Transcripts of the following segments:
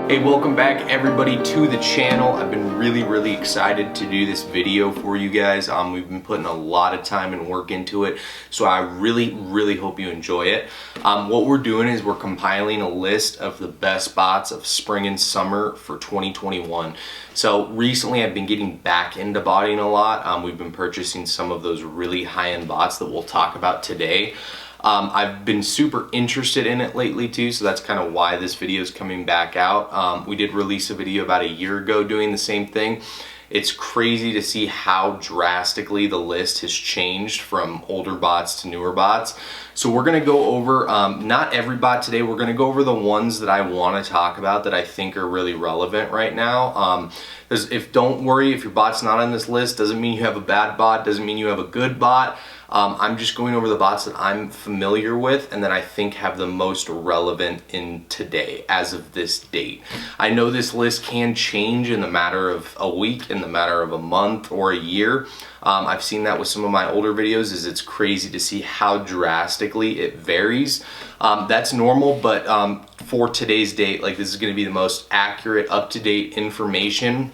Hey, welcome back everybody to the channel. I've been really excited to do this video for you guys. We've been putting a lot of time and work into it, so I really hope you enjoy it. What we're doing is we're compiling a list of the best bots of spring and summer for 2021. So recently I've been getting back into botting a lot. We've been purchasing some of those really high-end bots that we'll talk about today. I've been super interested in it lately too, so that's kind of why this video is coming back out. We did release a video about a year ago doing the same thing. It's crazy to see how drastically the list has changed from older bots to newer bots. So we're gonna go over, not every bot today, we're gonna go over the ones that I wanna talk about that I think are really relevant right now. Don't worry, if your bot's not on this list, doesn't mean you have a bad bot, doesn't mean you have a good bot. I'm just going over the bots that I'm familiar with and that I think have the most relevant in today, as of this date. I know this list can change in the matter of a week, in the matter of a month or a year. I've seen that with some of my older videos. It's crazy to see how drastically it varies. That's normal, but for today's date, like, this is gonna be the most accurate, up-to-date information.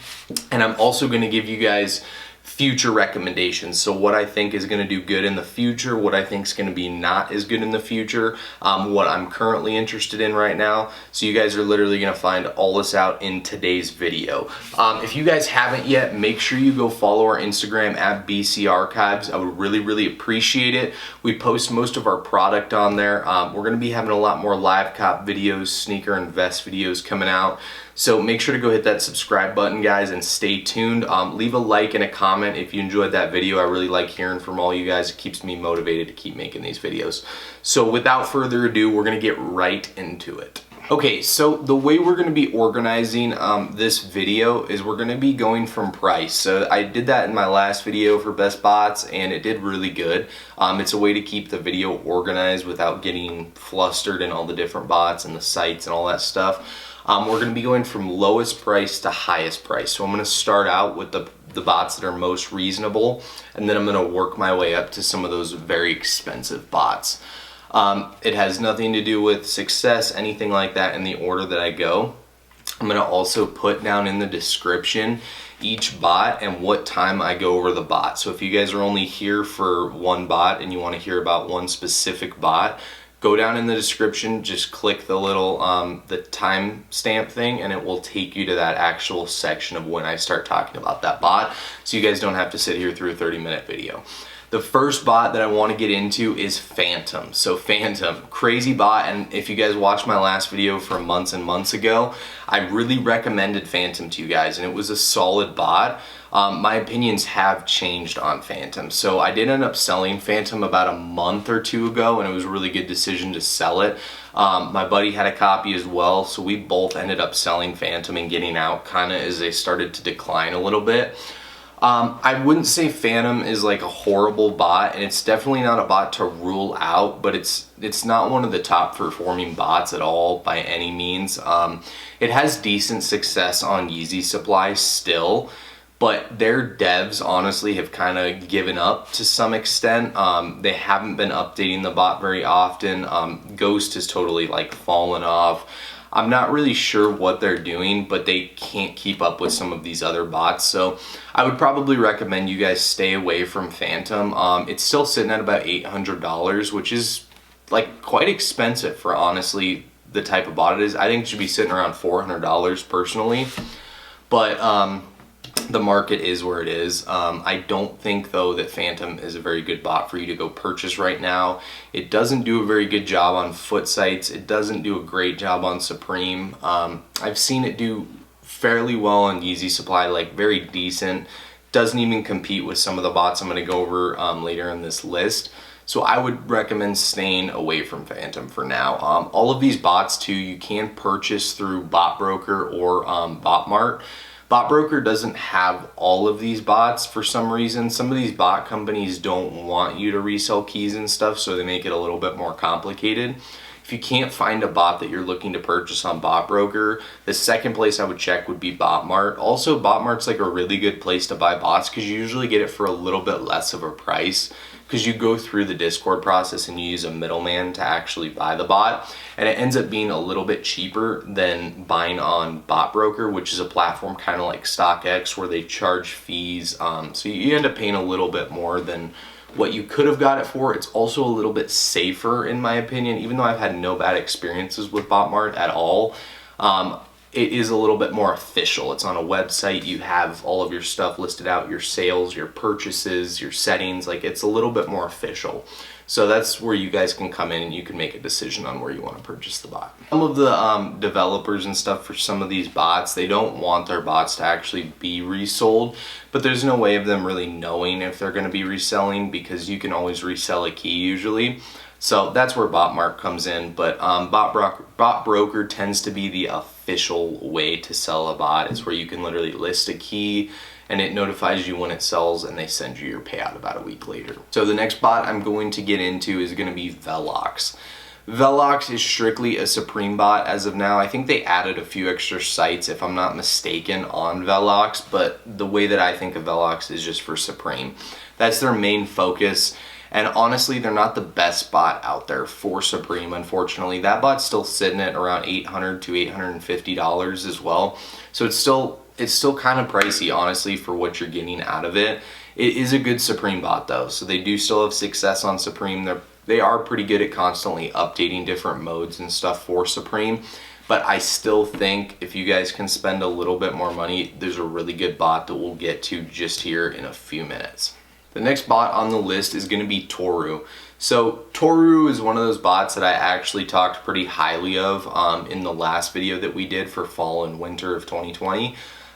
And I'm also gonna give you guys future recommendations. So what I think is going to do good in the future, what I think is going to be not as good in the future, what I'm currently interested in right now. So you guys are literally going to find all this out in today's video. If you guys haven't yet, make sure you go follow our Instagram at BC Archives. I would really appreciate it. We post most of our product on there. We're going to be having a lot more live cop videos, sneaker and vest videos coming out. So make sure to go hit that subscribe button, guys, and stay tuned. Leave a like and a comment if you enjoyed that video. I really like hearing from all you guys. It keeps me motivated to keep making these videos. So without further ado, we're gonna get right into it. Okay, so the way we're gonna be organizing this video is we're gonna be going from price. So I did that in my last video for best bots and it did really good. It's a way to keep the video organized without getting flustered in all the different bots and the sites and all that stuff. We're going to be going from lowest price to highest price. So I'm going to start out with the bots that are most reasonable, and then I'm going to work my way up to some of those very expensive bots. It has nothing to do with success, anything like that, in the order that I go. I'm going to also put down in the description each bot and what time I go over the bot. So if you guys are only here for one bot and you want to hear about one specific bot, go down in the description, just click the little the time stamp thing and it will take you to that actual section of when I start talking about that bot, so you guys don't have to sit here through a 30-minute video. The first bot that I want to get into is Phantom. So Phantom, crazy bot, and if you guys watched my last video from months and months ago, I really recommended Phantom to you guys and it was a solid bot. My opinions have changed on Phantom. So I did end up selling Phantom about a month or two ago and it was a really good decision to sell it. My buddy had a copy as well, so we both ended up selling Phantom and getting out kind of as they started to decline a little bit. I wouldn't say Phantom is like a horrible bot, and it's definitely not a bot to rule out, but it's not one of the top performing bots at all by any means. It has decent success on Yeezy Supply still, but their devs honestly have kind of given up to some extent. They haven't been updating the bot very often. Ghost has totally like fallen off. I'm not really sure what they're doing, but they can't keep up with some of these other bots. So I would probably recommend you guys stay away from Phantom. It's still sitting at about $800, which is like quite expensive for honestly the type of bot it is. I think it should be sitting around $400 personally, but the market is where it is. I don't think though that Phantom is a very good bot for you to go purchase right now. It doesn't do a very good job on foot sites. It doesn't do a great job on Supreme. I've seen it do fairly well on Yeezy Supply, like very decent. Doesn't even compete with some of the bots I'm going to go over later in this list. So I would recommend staying away from Phantom for now. All of these bots too, you can purchase through Bot Broker or Botmart. BotBroker doesn't have all of these bots for some reason. Some of these bot companies don't want you to resell keys and stuff, so they make it a little bit more complicated. If you can't find a bot that you're looking to purchase on BotBroker, the second place I would check would be Botmart. Also, Botmart's like a really good place to buy bots because you usually get it for a little bit less of a price because you go through the Discord process and you use a middleman to actually buy the bot, and it ends up being a little bit cheaper than buying on Bot Broker, which is a platform kind of like StockX where they charge fees. So you end up paying a little bit more than what you could have got it for. It's also a little bit safer in my opinion, even though I've had no bad experiences with Botmart at all. It is a little bit more official. It's on a website. You have all of your stuff listed out, your sales, your purchases, your settings. Like, it's a little bit more official. So that's where you guys can come in and you can make a decision on where you want to purchase the bot. Some of the developers and stuff for some of these bots, they don't want their bots to actually be resold, but there's no way of them really knowing if they're going to be reselling, because you can always resell a key usually. So that's where Botmart comes in, but Bot Broker tends to be the official way to sell a bot. It's where you can literally list a key and it notifies you when it sells and they send you your payout about a week later. So the next bot I'm going to get into is going to be Velox. Velox is strictly a Supreme bot as of now. I think they added a few extra sites, if I'm not mistaken, on Velox, but the way that I think of Velox is just for Supreme. That's their main focus. And honestly, they're not the best bot out there for Supreme, unfortunately. That bot's still sitting at around $800 to $850 as well. So it's still kind of pricey, honestly, for what you're getting out of it. It is a good Supreme bot though. So they do still have success on Supreme. They are pretty good at constantly updating different modes and stuff for Supreme. But I still think if you guys can spend a little bit more money, there's a really good bot that we'll get to just here in a few minutes. The next bot on the list is going to be Tohru. So Tohru is one of those bots that I actually talked pretty highly of in the last video that we did for fall and winter of 2020.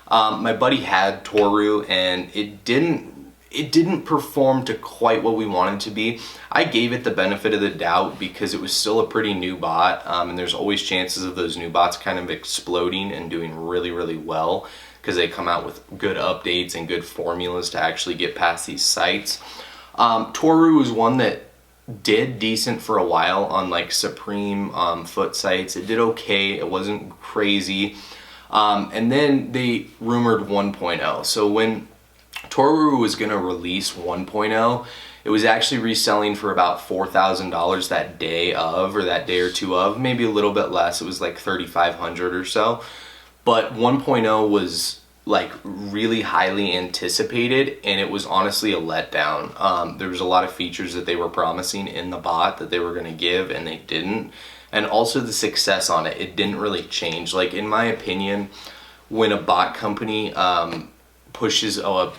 My buddy had Tohru and it didn't perform to quite what we wanted to be. I gave it the benefit of the doubt because it was still a pretty new bot, and there's always chances of those new bots kind of exploding and doing really, really well, because they come out with good updates and good formulas to actually get past these sites. Tohru was one that did decent for a while on like Supreme foot sites. It did okay, it wasn't crazy. And then they rumored 1.0. So when Tohru was gonna release 1.0, it was actually reselling for about $4,000 that day of, or that day or two of, maybe a little bit less. It was like $3,500 or so. But 1.0 was like really highly anticipated, and it was honestly a letdown. There was a lot of features that they were promising in the bot that they were going to give, and they didn't. And also the success on it, it didn't really change. Like, in my opinion, when a bot company pushes a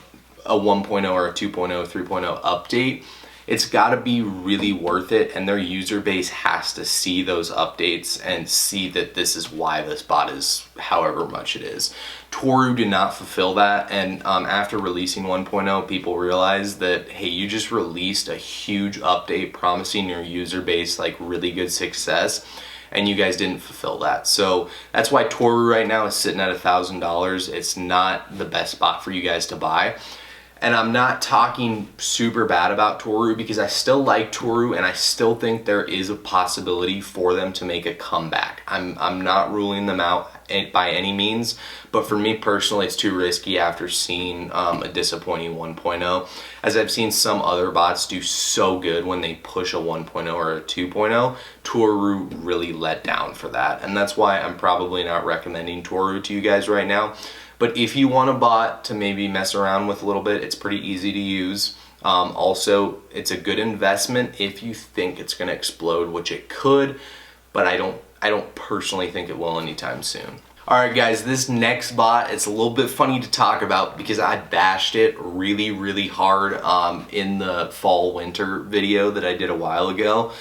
1.0 or a 2.0, 3.0 update, it's got to be really worth it, and their user base has to see those updates and see that this is why this bot is however much it is. Tohru did not fulfill that, and after releasing 1.0, people realized that, hey, you just released a huge update promising your user base like really good success, and you guys didn't fulfill that. So that's why Tohru right now is sitting at $1,000. It's not the best bot for you guys to buy. And I'm not talking super bad about Tohru, because I still like Tohru and I still think there is a possibility for them to make a comeback. I'm not ruling them out by any means, but for me personally, it's too risky after seeing a disappointing 1.0, as I've seen some other bots do so good when they push a 1.0 or a 2.0. Tohru really let down for that, and that's why I'm probably not recommending Tohru to you guys right now. But if you want a bot to maybe mess around with a little bit, it's pretty easy to use. Also, it's a good investment if you think it's going to explode, which it could, but I don't personally think it will anytime soon. Alright guys, this next bot, it's a little bit funny to talk about because I bashed it really, really hard in the fall-winter video that I did a while ago.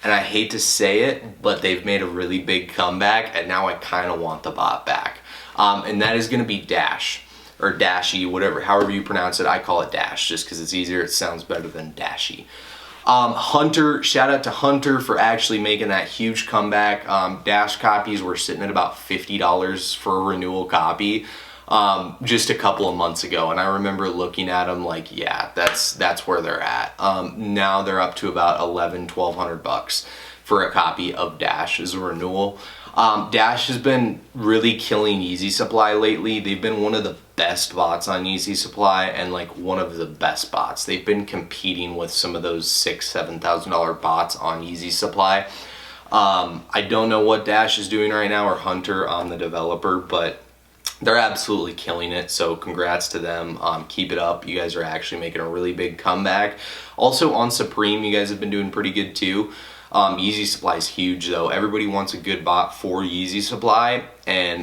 And I hate to say it, but they've made a really big comeback, and now I kind of want the bot back. And that is going to be Dashe, or Dashe, whatever, however you pronounce it. I call it Dash just because it's easier. It sounds better than Dashe. Hunter, shout out to Hunter for actually making that huge comeback. Dash copies were sitting at about $50 for a renewal copy just a couple of months ago, and I remember looking at them like, yeah, that's where they're at. Now they're up to about $1,100-1,200 bucks for a copy of Dash as a renewal. Dash has been really killing Easy Supply lately. They've been one of the best bots on Easy Supply and like one of the best bots. They've been competing with some of those $6,000-$7,000 bots on Easy Supply. I don't know what Dashe is doing right now, or Hunter, the developer, but they're absolutely killing it. So congrats to them. Keep it up. You guys are actually making a really big comeback. Also on Supreme, you guys have been doing pretty good too. Yeezy Supply is huge though. Everybody wants a good bot for Yeezy Supply, and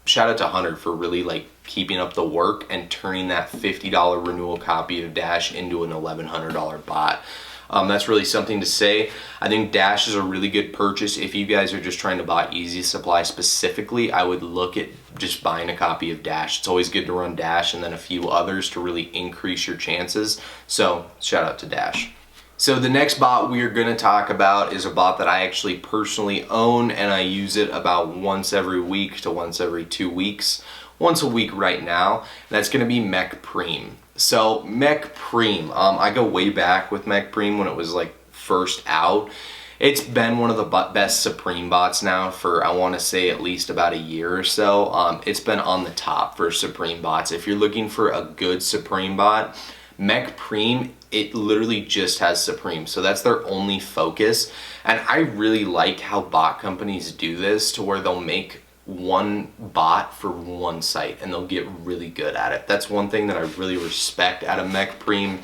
shout out to Hunter for really like keeping up the work and turning that $50 renewal copy of Dashe into an $1,100 bot. That's really something to say. I think Dashe is a really good purchase. If you guys are just trying to buy Easy Supply specifically, I would look at just buying a copy of Dashe. It's always good to run Dashe and then a few others to really increase your chances. So shout out to Dashe. So the next bot we are going to talk about is a bot that I actually personally own, and I use it about once every week to once every 2 weeks. Once a week right now, and that's going to be MekPreme. So MekPreme, I go way back with MekPreme when it was like first out. It's been one of the best Supreme bots now for, I want to say, at least about a year or so. It's been on the top for Supreme bots. If you're looking for a good Supreme bot, MekPreme, it literally just has Supreme, so that's their only focus. And I really like how bot companies do this, to where they'll make one bot for one site and they'll get really good at it. That's one thing that I really respect out of MekPreme,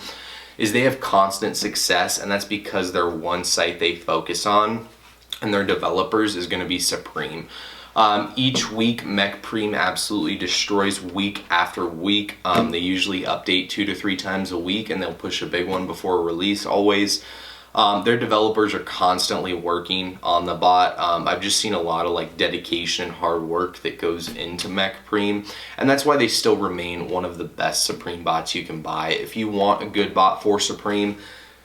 is they have constant success, and that's because their one site they focus on and their developers is going to be Supreme. Each week MekPreme absolutely destroys week after week. They usually update 2 to 3 times a week, and they'll push a big one before release always. Their developers are constantly working on the bot. I've just seen a lot of like dedication and hard work that goes into MekPreme, and that's why they still remain one of the best Supreme bots you can buy. If you want a good bot for Supreme,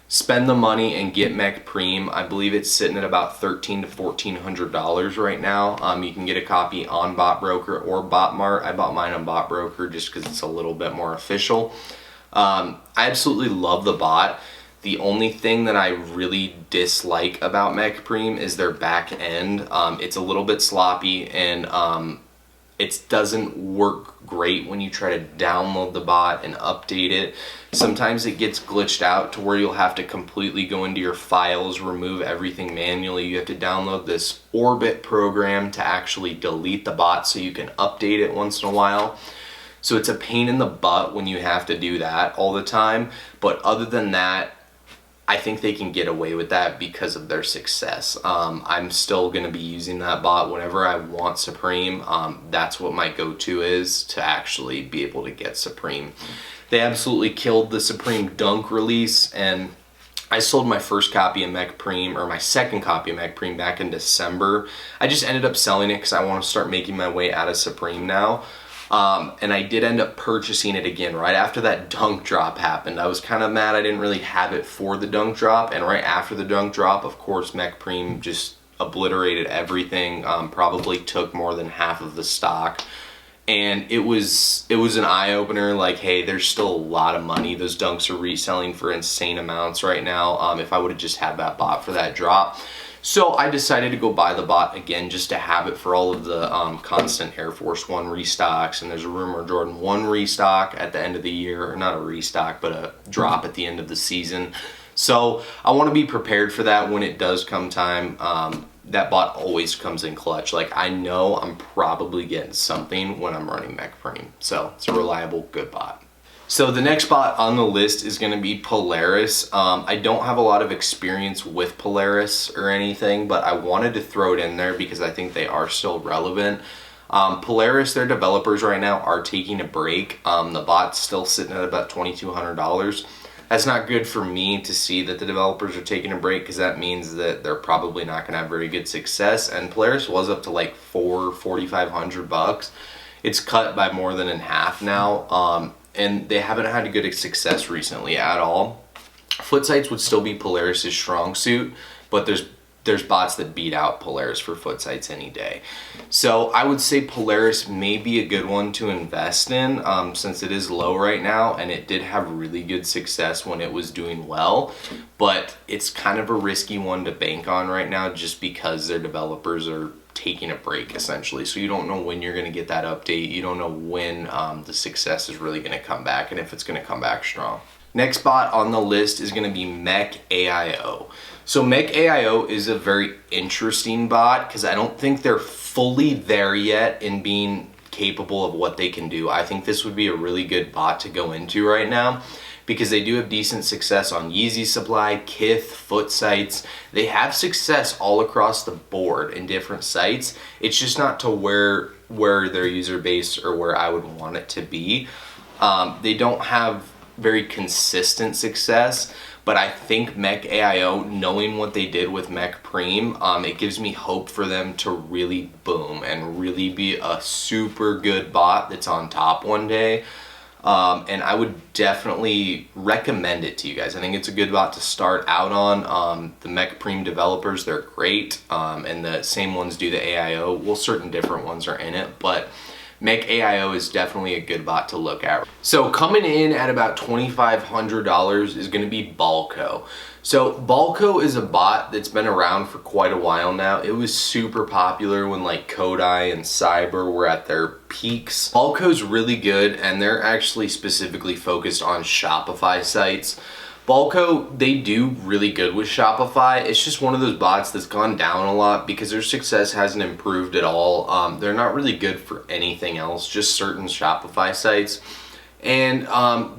spend the money and get MekPreme. I believe it's sitting at about $1,300 to $1,400 right now. You can get a copy on BotBroker or BotMart. I bought mine on BotBroker just because it's a little bit more official. I absolutely love the bot. The only thing that I really dislike about MekPreme is their back end. It's a little bit sloppy, and it doesn't work great when you try to download the bot and update it. Sometimes it gets glitched out to where you'll have to completely go into your files, remove everything manually. You have to download this Orbit program to actually delete the bot so you can update it once in a while. So it's a pain in the butt when you have to do that all the time. But other than that, I think they can get away with that because of their success. I'm still going to be using that bot whenever I want Supreme. That's what my go-to is, to actually be able to get Supreme. They absolutely killed the Supreme Dunk release, and I sold my first copy of MekPreme, or my second copy of MekPreme, back in December. I just ended up selling it because I want to start making my way out of Supreme now. And I did end up purchasing it again right after that dunk drop happened. I was kind of mad I didn't really have it for the dunk drop, and right after the dunk drop, of course, MekPreme just obliterated everything. Probably took more than half of the stock, and it was an eye-opener. Like, hey, there's still a lot of money. Those dunks are reselling for insane amounts right now. If I would have just had that bot for that drop. So I decided to go buy the bot again just to have it for all of the constant Air Force One restocks, and there's a rumor Jordan 1 restock at the end of the year, or not a restock, but a drop at the end of the season. So I want to be prepared for that when it does come time. That bot always comes in clutch. Like, I know I'm probably getting something when I'm running MekPreme. So it's a reliable, good bot. So the next bot on the list is going to be Polaris. I don't have a lot of experience with Polaris or anything, but I wanted to throw it in there because I think they are still relevant. Polaris, their developers right now are taking a break. The bot's still sitting at about $2,200. That's not good for me to see that the developers are taking a break, because that means that they're probably not going to have very good success. And Polaris was up to like $4,500. It's cut by more than in half now. And they haven't had a good success recently at all. Foot sites would still be Polaris's strong suit, but there's there's bots that beat out Polaris for foot sites any day. So I would say Polaris may be a good one to invest in, since it is low right now and it did have really good success when it was doing well, but it's kind of a risky one to bank on right now just because their developers are taking a break essentially. So you don't know when you're going to get that update. You don't know when the success is really going to come back and if it's going to come back strong. Next bot on the list is going to be MekAio. So MekAio is a very interesting bot because I don't think they're fully there yet in being capable of what they can do. I think this would be a really good bot to go into right now because they do have decent success on Yeezy Supply, Kith, foot sites. They have success all across the board in different sites. It's just not to where their user base or where I would want it to be. They don't have very consistent success, but I think MekAio, knowing what they did with MekPreme, it gives me hope for them to really boom and really be a super good bot that's on top one day. And I would definitely recommend it to you guys. I think it's a good bot to start out on. The MekPreme developers, they're great, and the same ones do the AIO. Well, certain different ones are in it, but MekAio is definitely a good bot to look at. So coming in at about $2,500 is going to be Balko. So Balko is a bot that's been around for quite a while now. It was super popular when like Kodai and Cyber were at their peaks. Balko's really good and they're actually specifically focused on Shopify sites. Balko, they do really good with Shopify. It's just one of those bots that's gone down a lot because their success hasn't improved at all. They're not really good for anything else, just certain Shopify sites. And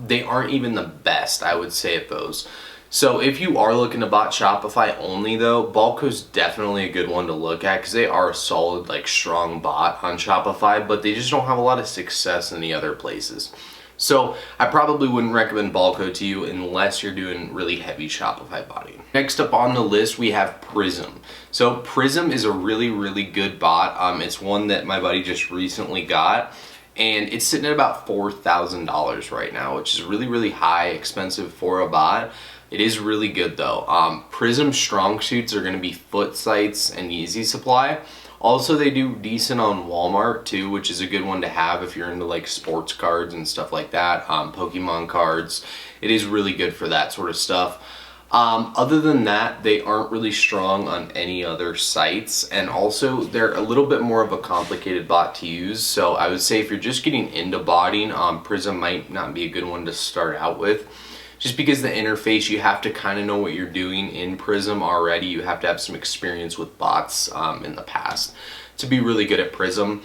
they aren't even the best, I would say, at those. So if you are looking to bot Shopify only though, Balko's definitely a good one to look at because they are a solid, like strong bot on Shopify, but they just don't have a lot of success in the other places. So I probably wouldn't recommend Balko to you unless you're doing really heavy Shopify botting. Next up on the list, we have Prism. So Prism is a really, really good bot. It's one that my buddy just recently got, and it's sitting at about $4,000 right now, which is really, really high, expensive for a bot. It is really good though. Prism's strong suits are gonna be foot sites and Yeezy Supply. Also, they do decent on Walmart too, which is a good one to have if you're into like sports cards and stuff like that. Pokemon cards. It is really good for that sort of stuff. Other than that, they aren't really strong on any other sites, and also they're a little bit more of a complicated bot to use. So I would say if you're just getting into botting, Prism might not be a good one to start out with. Just because the interface, you have to kind of know what you're doing in Prism already. You have to have some experience with bots in the past to be really good at Prism.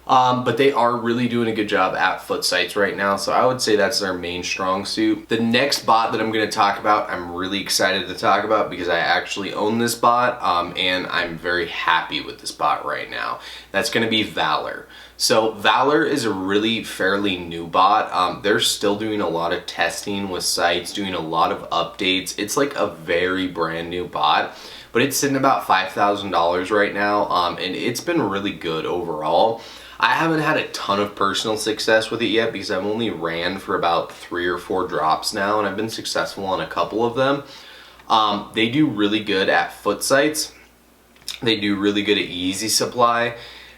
But they are really doing a good job at foot sites right now, so I would say that's their main strong suit. The next bot that I'm going to talk about, I'm really excited to talk about because I actually own this bot, and I'm very happy with this bot right now. That's going to be Valor. So Valor is a really fairly new bot. They're still doing a lot of testing with sites, doing a lot of updates. It's like a very brand new bot, but it's sitting about $5,000 right now, and it's been really good overall. I haven't had a ton of personal success with it yet because I've only ran for about 3 or 4 drops now, and I've been successful on a couple of them. They do really good at foot sites. They do really good at Yeezy Supply,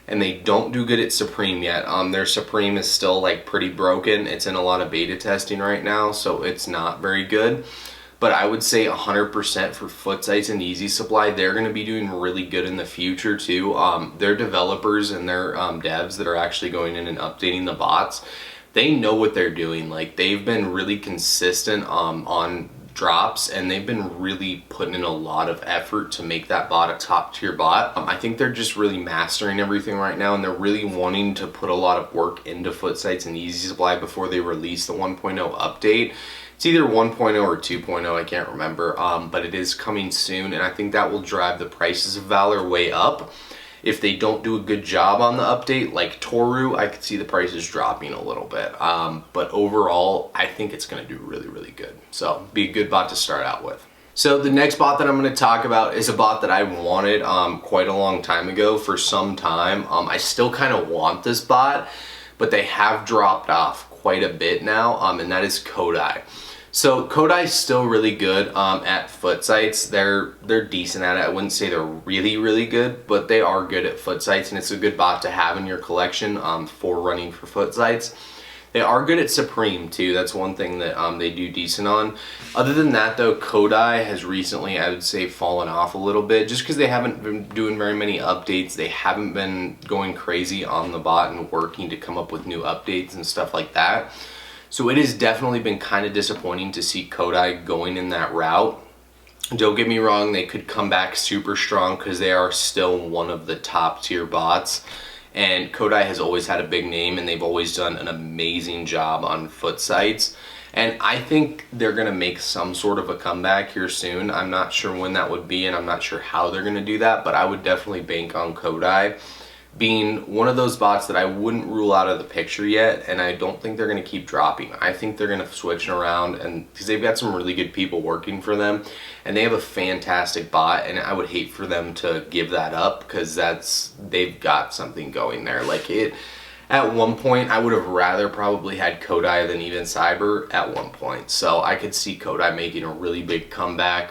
and they don't do good at Supreme yet. Their Supreme is still like pretty broken. It's in a lot of beta testing right now, so it's not very good. But I would say 100% for foot sites and Yeezy Supply, they're going to be doing really good in the future too. Their developers and their devs that are actually going in and updating the bots, they know what they're doing. Like, they've been really consistent on drops, and they've been really putting in a lot of effort to make that bot a top tier bot. I think they're just really mastering everything right now, and they're really wanting to put a lot of work into foot sites and Yeezy Supply before they release the 1.0 update. It's either 1.0 or 2.0, I can't remember, but it is coming soon, and I think that will drive the prices of Valor way up. If they don't do a good job on the update, like Tohru, I could see the prices dropping a little bit. But overall, I think it's going to do really, really good. So, be a good bot to start out with. So the next bot that I'm going to talk about is a bot that I wanted quite a long time ago for some time. I still kind of want this bot, but they have dropped off quite a bit now, and that is Kodai. So Kodai's still really good at foot sites. They're decent at it. I wouldn't say they're really good, but they are good at foot sites, and it's a good bot to have in your collection for running for foot sites. They are good at Supreme too. That's one thing that they do decent on. Other than that though, Kodai has recently, I would say, fallen off a little bit just because they haven't been doing very many updates. They haven't been going crazy on the bot and working to come up with new updates and stuff like that. So it has definitely been kind of disappointing to see Kodai going in that route. Don't get me wrong, they could come back super strong because they are still one of the top tier bots. And Kodai has always had a big name, and they've always done an amazing job on foot sites. And I think they're going to make some sort of a comeback here soon. I'm not sure when that would be, and I'm not sure how they're going to do that, but I would definitely bank on Kodai being one of those bots that I wouldn't rule out of the picture yet, and I don't think they're going to keep dropping. I think they're going to switch around, and because they've got some really good people working for them, and they have a fantastic bot, and I would hate for them to give that up because they've got something going there. Like at one point, I would have rather probably had Kodai than even Cyber at one point. So I could see Kodai making a really big comeback.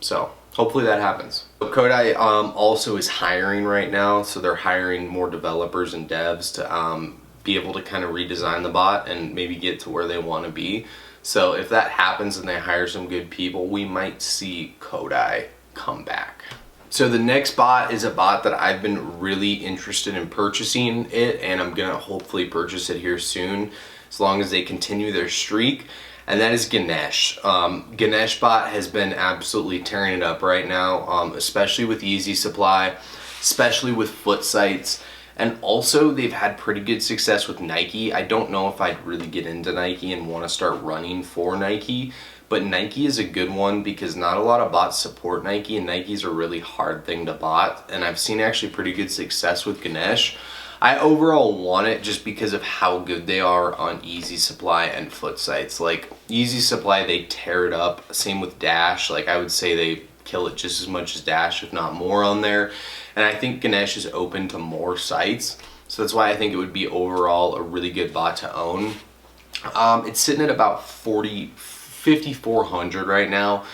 So hopefully that happens. Kodai also is hiring right now, so they're hiring more developers and devs to be able to kind of redesign the bot and maybe get to where they want to be. So if that happens and they hire some good people, we might see Kodai come back. So the next bot is a bot that I've been really interested in purchasing it, and I'm gonna hopefully purchase it here soon as long as they continue their streak. And that is Ganesh. Ganesh bot has been absolutely tearing it up right now, especially with easy supply, especially with foot sites, and also they've had pretty good success with Nike. I don't know if I'd really get into Nike and want to start running for Nike, but Nike is a good one because not a lot of bots support Nike, and Nike's a really hard thing to bot, and I've seen actually pretty good success with Ganesh. I overall want it just because of how good they are on easy supply and foot sites. Like easy supply, they tear it up. Same with Dashe. Like I would say they kill it just as much as Dashe, if not more on there. And I think Ganesh is open to more sites. So that's why I think it would be overall a really good bot to own. It's sitting at about 5,400 right now,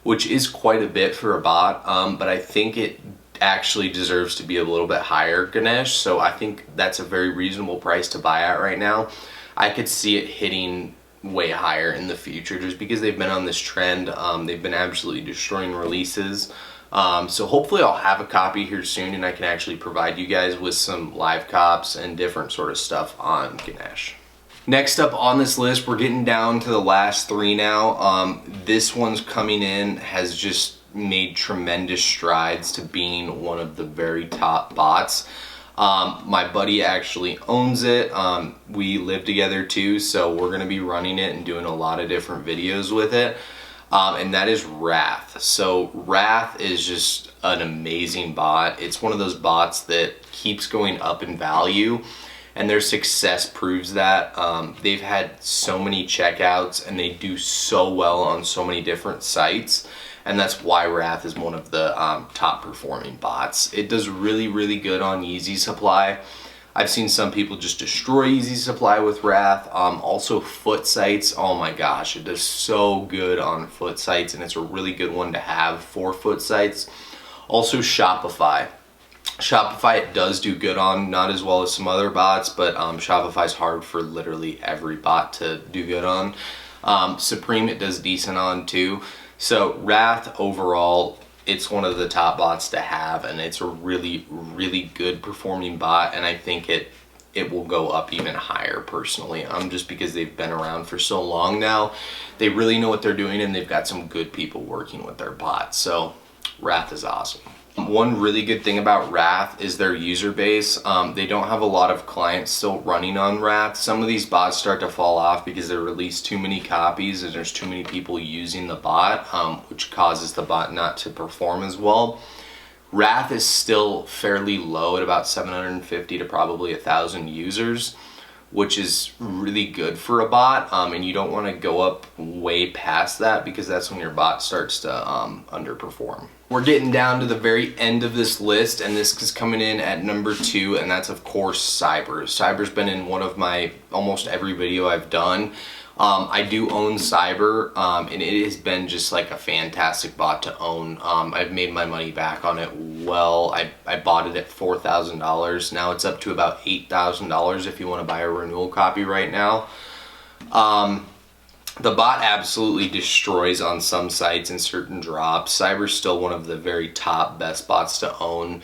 which is quite a bit for a bot. But I think it actually deserves to be a little bit higher, Ganesh, so I think that's a very reasonable price to buy at right now. I could see it hitting way higher in the future just because they've been on this trend. They've been absolutely destroying releases, so hopefully I'll have a copy here soon and I can actually provide you guys with some live cops and different sort of stuff on Ganesh. Next up on this list, we're getting down to the last three now. This one's coming in, has just made tremendous strides to being one of the very top bots. My buddy actually owns it. We live together too, so we're gonna be running it and doing a lot of different videos with it. And that is Wrath. So Wrath is just an amazing bot. It's one of those bots that keeps going up in value, and their success proves that. They've had so many checkouts and they do so well on so many different sites. And that's why Wrath is one of the top performing bots. It does really good on easy supply. I've seen some people just destroy easy supply with Wrath. Also foot sites, oh my gosh, it does so good on foot sites, and it's a really good one to have for foot sites. Also Shopify. Shopify it does do good on, not as well as some other bots, but Shopify's hard for literally every bot to do good on. Supreme it does decent on too. So Wrath overall, it's one of the top bots to have, and it's a really good performing bot, and I think it will go up even higher personally, just because they've been around for so long now. They really know what they're doing, and they've got some good people working with their bots. So Wrath is awesome. One really good thing about Wrath is their user base. They don't have a lot of clients still running on Wrath. Some of these bots start to fall off because they release too many copies and there's too many people using the bot, which causes the bot not to perform as well. Wrath is still fairly low at about 750 to probably 1,000 users, which is really good for a bot, and you don't want to go up way past that because that's when your bot starts to underperform. We're getting down to the very end of this list, and this is coming in at number 2, and that's of course Cyber. Cyber's been in one of my almost every video I've done. I do own Cyber, and it has been just like a fantastic bot to own. I've made my money back on it well. I bought it at $4,000. Now it's up to about $8,000 if you want to buy a renewal copy right now. The bot absolutely destroys on some sites and certain drops. Cyber's still one of the very top best bots to own.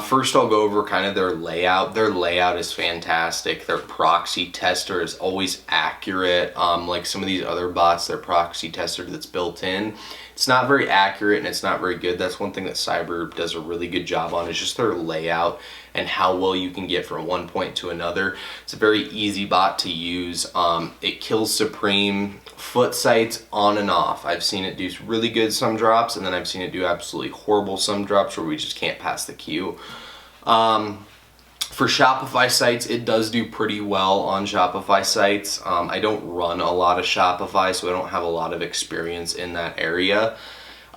First I'll go over kind of their layout. Their layout is fantastic. Their proxy tester is always accurate. Like some of these other bots, their proxy tester that's built in, it's not very accurate and it's not very good. That's one thing that Cyber does a really good job on, is just their layout and how well you can get from one point to another. It's a very easy bot to use. It kills Supreme foot sites on and off. I've seen it do really good some drops, and then I've seen it do absolutely horrible some drops where we just can't pass the queue. For Shopify sites, it does do pretty well on Shopify sites. I don't run a lot of Shopify, so I don't have a lot of experience in that area.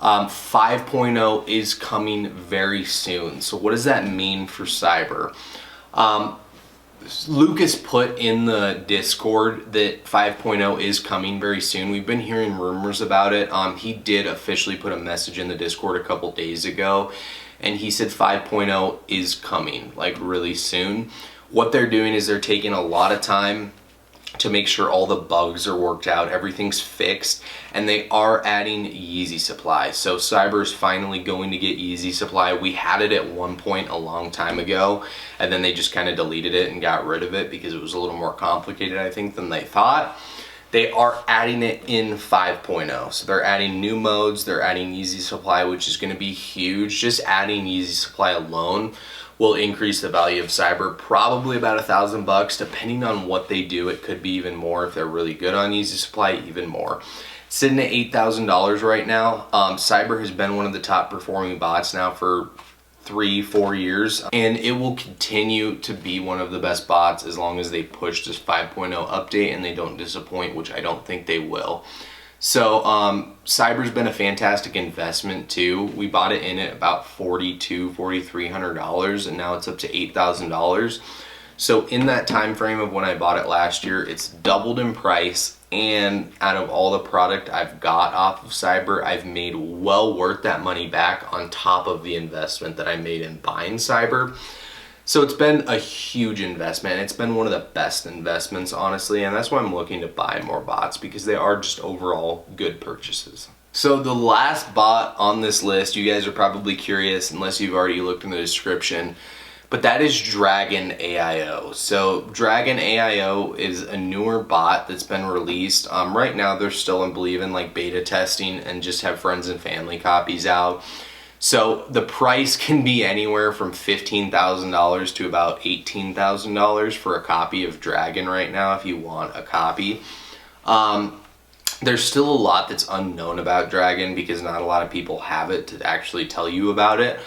5.0 is coming very soon. So what does that mean for Cyber? Lucas put in the Discord that 5.0 is coming very soon. We've been hearing rumors about it. He did officially put a message in the Discord a couple days ago, and he said 5.0 is coming like really soon. What they're doing is they're taking a lot of time to make sure all the bugs are worked out, everything's fixed, and they are adding Yeezy supply. So Cyber's finally going to get Yeezy supply. We had it at one point a long time ago, and then they just kind of deleted it and got rid of it because it was a little more complicated, I think, than they thought. They are adding it in 5.0. So they're adding new modes, they're adding Yeezy supply, which is going to be huge. Just adding Yeezy supply alone will increase the value of Cyber probably about $1,000, depending on what they do. It could be even more if they're really good on Yeezy supply, even more. Sitting at $8,000 right now. Cyber has been one of the top performing bots now for 3-4 years, and it will continue to be one of the best bots as long as they push this 5.0 update and they don't disappoint, which I don't think they will. So Cyber's been a fantastic investment too. We bought it in at about $4,300, and now it's up to $8,000. So in that time frame of when I bought it last year, it's doubled in price, and out of all the product I've got off of Cyber, I've made well worth that money back on top of the investment that I made in buying Cyber. So it's been a huge investment. It's been one of the best investments, honestly, and that's why I'm looking to buy more bots, because they are just overall good purchases. So the last bot on this list, you guys are probably curious unless you've already looked in the description, but that is Dragon AIO. So Dragon AIO is a newer bot that's been released. Right now they're still, I believe, in like beta testing and just have friends and family copies out. So the price can be anywhere from $15,000 to about $18,000 for a copy of Dragon right now if you want a copy. There's still a lot that's unknown about Dragon because not a lot of people have it to actually tell you about it.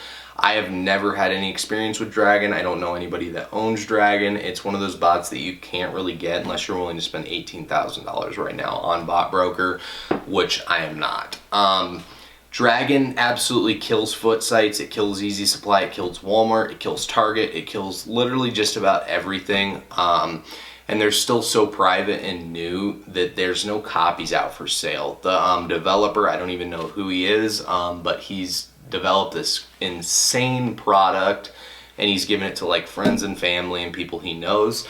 I have never had any experience with Dragon. I don't know anybody that owns Dragon. It's one of those bots that you can't really get unless you're willing to spend $18,000 right now on Bot Broker, which I am not. Dragon absolutely kills foot sites, it kills Yeezy Supply, it kills Walmart, it kills Target, it kills literally just about everything. And they're still so private and new that there's no copies out for sale. The developer, I don't even know who he is, but he's developed this insane product and he's given it to like friends and family and people he knows.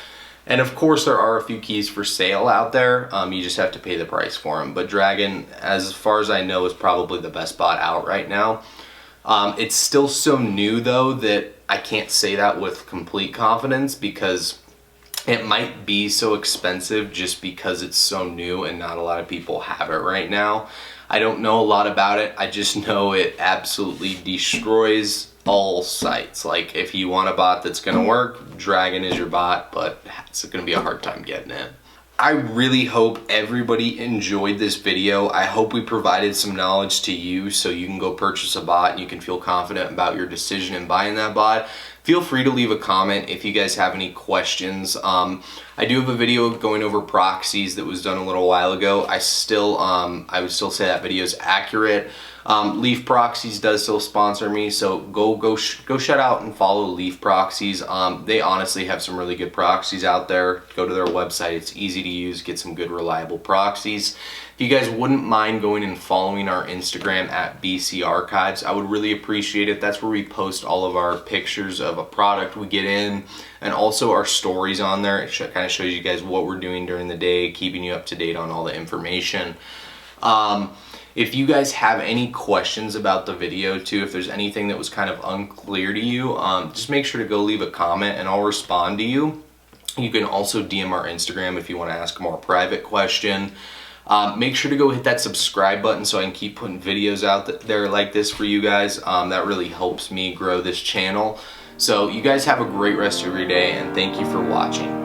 And of course there are a few keys for sale out there. You just have to pay the price for them. But Dragon, as far as I know, is probably the best bot out right now. It's still so new though that I can't say that with complete confidence because it might be so expensive just because it's so new and not a lot of people have it right now. I don't know a lot about it. I just know it absolutely destroys all sites. Like if you want a bot that's gonna work, Dragon is your bot, but it's gonna be a hard time getting it. I really hope everybody enjoyed this video. I hope we provided some knowledge to you so you can go purchase a bot and you can feel confident about your decision in buying that bot. Feel free to leave a comment if you guys have any questions. I do have a video going over proxies that was done a little while ago. I would still say that video is accurate. Leaf Proxies does still sponsor me, so go shout out and follow Leaf Proxies. They honestly have some really good proxies out there. Go to their website, it's easy to use, get some good reliable proxies. If you guys wouldn't mind going and following our Instagram at BC Archives, I would really appreciate it. That's where we post all of our pictures of a product we get in, and also our stories on there. It kind of shows you guys what we're doing during the day, keeping you up to date on all the information. If you guys have any questions about the video too, if there's anything that was kind of unclear to you, just make sure to go leave a comment and I'll respond to you. You can also DM our Instagram if you want to ask a more private question. Make sure to go hit that subscribe button so I can keep putting videos out there like this for you guys. That really helps me grow this channel. So you guys have a great rest of your day, and thank you for watching.